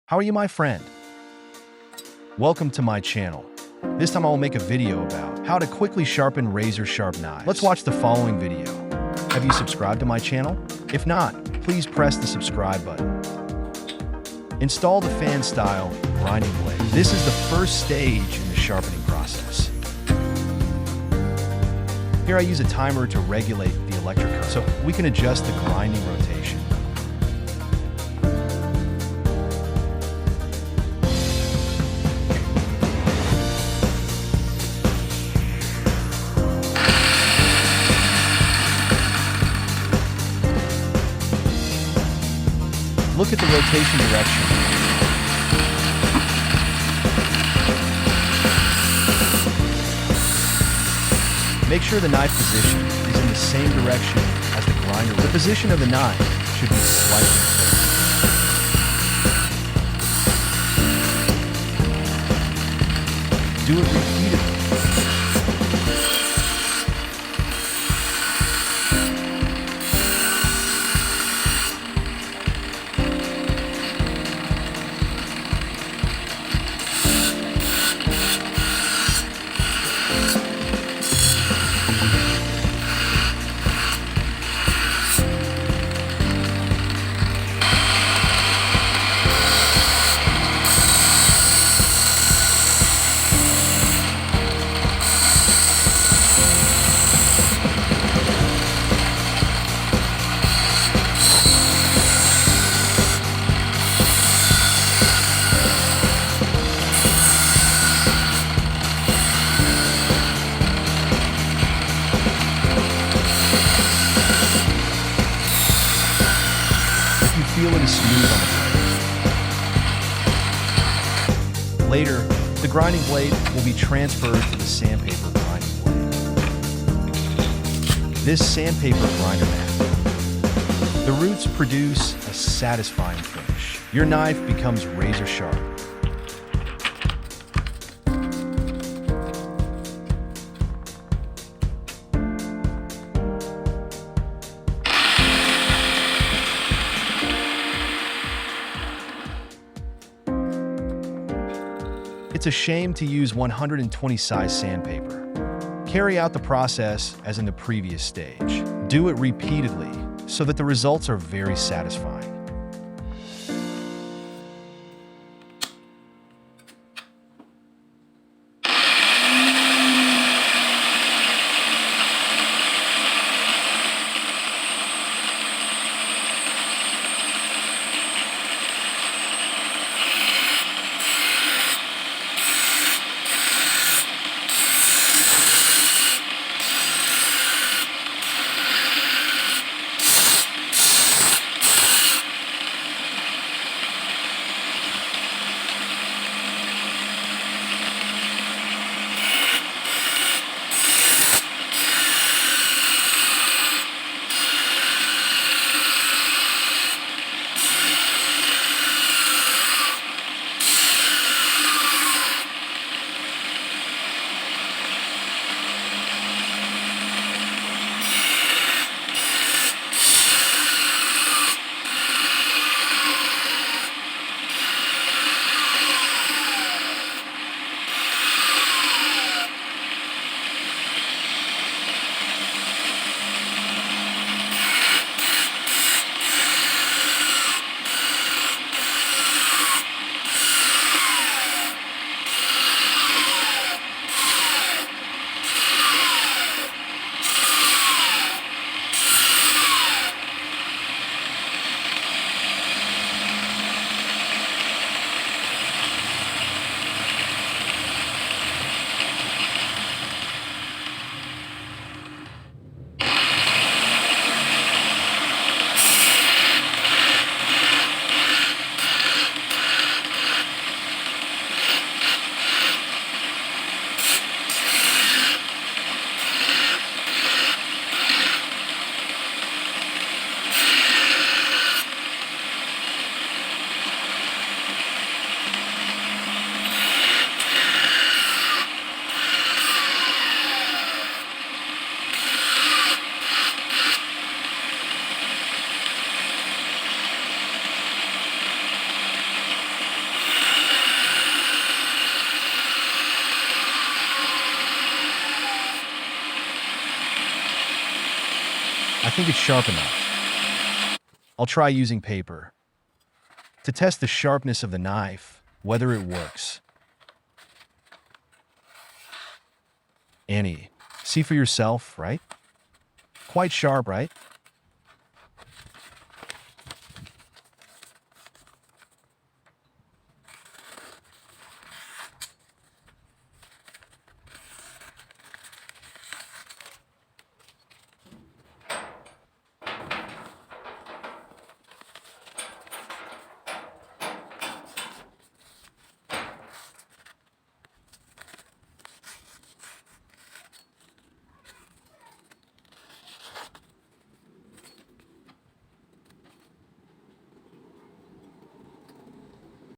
How are you, my friend? Welcome to my channel. This time I will make a video about how to quickly sharpen razor-sharp knives. Let's watch the following video. Have you subscribed to my channel? If not, please press the subscribe button. Install the fan-style grinding blade. This is the first stage in the sharpening process. Here I use a timer to regulate the electric current so we can adjust the grinding rotation. Look at the rotation direction. Make sure the knife position is in the same direction as the grinder. The position of the knife should be slightly tilted. Do it repeatedly. Feel it is smooth on the blade. Later, the grinding blade will be transferred to the sandpaper grinding blade. This sandpaper grinder mat. The roots produce a satisfying finish. Your knife becomes razor sharp. It's a shame to use 120 size sandpaper. Carry out the process as in the previous stage. Do it repeatedly so that the results are very satisfying. think it's sharp enough. I'll try using paper to test the sharpness of the knife, whether it works. Annie, see for yourself, right? Quite sharp, right?